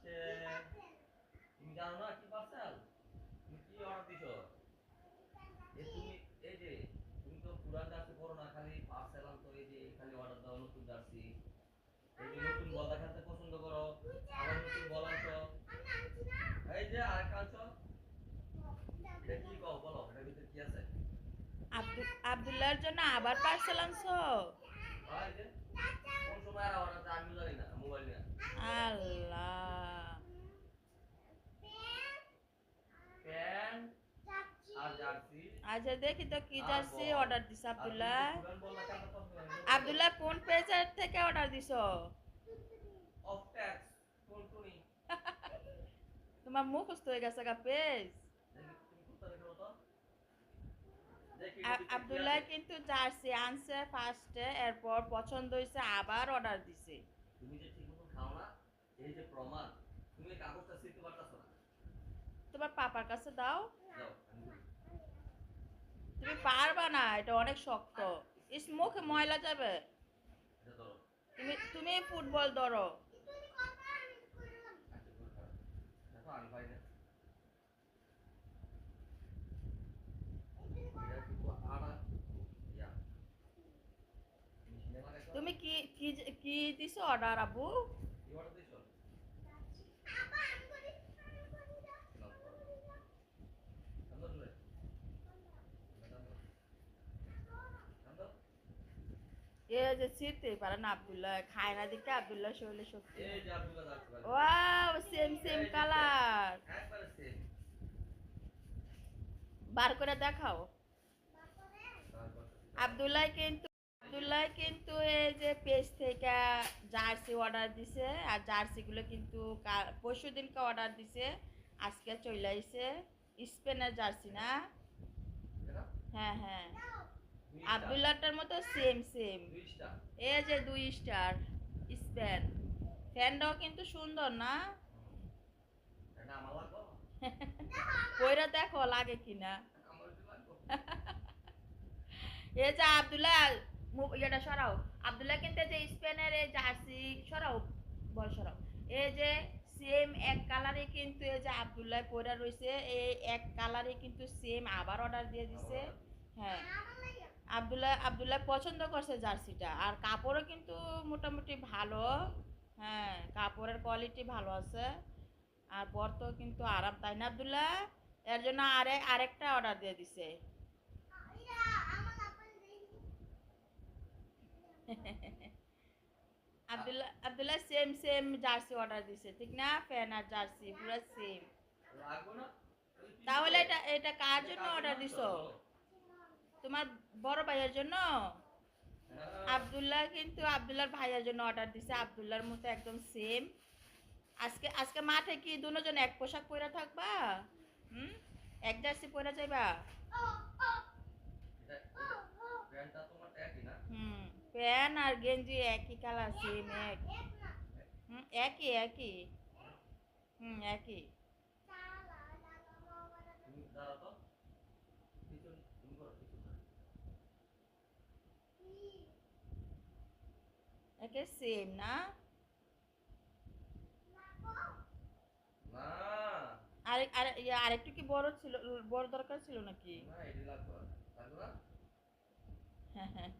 হচ্ছে তুমি জানো না কি পার্সেল, তুমি কি অর্ডার দিছো? তুমি এই যে তুমি তো পুরান জার্সি পরো না, খালি পার্সেল আনতো, এই যে খালি অর্ডার দাও নতুন জার্সি, এই যে নতুন বল দেখাতে পছন্দ করো, আবার নতুন বল আনছো, এই যে আরেকটা আনছো, এটা কি কও বলো, এটার ভিতরে কি আছে? আব্দুল্লাহর জন্য আবার পার্সেল আনছো? এই যে কোন সময় আর অর্ডার দেয় আমি জানি না, মোবাইল নিয়ে আল্লাহ। প্যান্ট আর জার্সি আচ্ছা দেখি তো কি আর জার্সি বল। অর্ডার দিছ আর তুমি আব্দুল্লাহ। যে পুরান বল দেখাতে পছন্দ করো, নতুন বল আব্দুল্লাহ কোন পেজের থেকে অর্ডার দিছ? অফ ট্যাক্স টুনটুনি। তোমার মুখস্থ হয়ে গেছে গা পেজ। দেখি তুমি কোথা থেকে তো দেখি এটার ভিতরে কি আব্দুল্লাহ আছে। কিন্তু জার্সি আনছে ফার্স্টে, এরপর পছন্দ হয়েছে আবার অর্ডার দিছে। তুমি যে ঠিক মতো খাও না, এই যে প্রমাণ, তুমি এই কাগজটা ছিঁড়তে পারতাছো না। তোমার পাপার কাছে দাও। যাও আমি দিই। তুমি পারবা না, এটা অনেক শক্ত। ইস, মুখে ময়লা যাবে। এটা ধরো। তুমি তুমি ফুটবল ধরো। আচ্ছা তুমি খাও। দেখো আমি পাই না। এটা কিন্তু আড়া ইয়া মেশিনে লাগাইছো না? তুমি কি কি কি দিছো অর্ডার আবু? কি অর্ডার দিছো? নাও করো। সুন্দর করে। সুন্দর। এ যে ছিঁড়তেই পারে না আব্দুল্লাহ, খায় না দিকে আব্দুল্লাহ শরীরে শক্তি এই নাই। যে আব্দুল্লাহ যাচ্ছে বাড়ি। ওয়াও, সেম সেম এই যে সেম। কালার। একবারে সেম। বার করে দেখাও। তারপর দাঁড়াও। এই যে আব্দুল্লাহ কিন্তু এই যে পেজ থেকে জার্সি অর্ডার দিছে, আর জার্সি গুলো কিন্তু পরশু দিনকে অর্ডার দিছে, আজকে চলে আইছে। স্পেনের জার্সি না? এটা হ্যাঁ হ্যাঁ। 2 স্টার। আব্দুল্লাহটার মতো সেম সেম। 2 স্টার। এই যে 2 স্টার স্পেন। ফ্যানটাও কিন্তু সুন্দর না? এটা আমার লাগবো? কইরা দেখো লাগে কিনা। আমার এটা লাগবো? এই যে আব্দুল্লাহ, এটা সরাও। আব্দুল্লাহ কিন্তু এই যে স্পেনের এই জার্সি সরাও, বল সরাও। এই যে সেম এক কালারে কিন্তু এই যে আব্দুল্লাহ পরে রয়েছে, এই এক কালারে কিন্তু সেম আবার অর্ডার দিয়ে আবার দিছে। অর্ডার দিছি। হ্যাঁ, আব্দুল্লাহ পছন্দ করছে জার্সিটা, আর কাপড়ও কিন্তু মোটামুটি ভালো। হ্যাঁ, কাপড়ের কোয়ালিটি ভালো আছে। আর পরতেও কিন্তু আরাম, তাই না আব্দুল্লাহ? এর জন্য আরেকটা অর্ডার দিয়ে দিছে। Abdullah same same jersey order দিছে, ঠিক না? প্যান্ট আর জার্সি পুরো সেম। লাগবো না? তুমি কি তাহলে নিছো? এটা এটা কার এটা জন্য কার জন্য অর্ডার আনছো দিছো? বলো? তোমার বড় ভাইয়ের জন্য? হ্যাঁ। আব্দুল্লাহ কিন্তু আব্দুল্লাহর ভাইয়ের জন্য অর্ডার দিছে, আব্দুল্লাহর মতো একদম সেম। আজকে আজকে মাঠে কি দুজন এক পোশাক পরে থাকবা? হুম, এক জার্সি পরে যাইবা? এটা প্যান্টটা তোমার একই না? হুম, প্যান্ট আর গেঞ্জি একই কালার, সেম এক। হুম, একই একই। হুম, একই। তুমি দাঁড়াও তো। পিছন তুমি করো পিছন ধরে। একে সেম না? না, আরেকটু কি বড় ছিল, বড় দরকার ছিল নাকি? না এটি লাগবে না। লাগবে না? হ্যাঁ হ্যাঁ।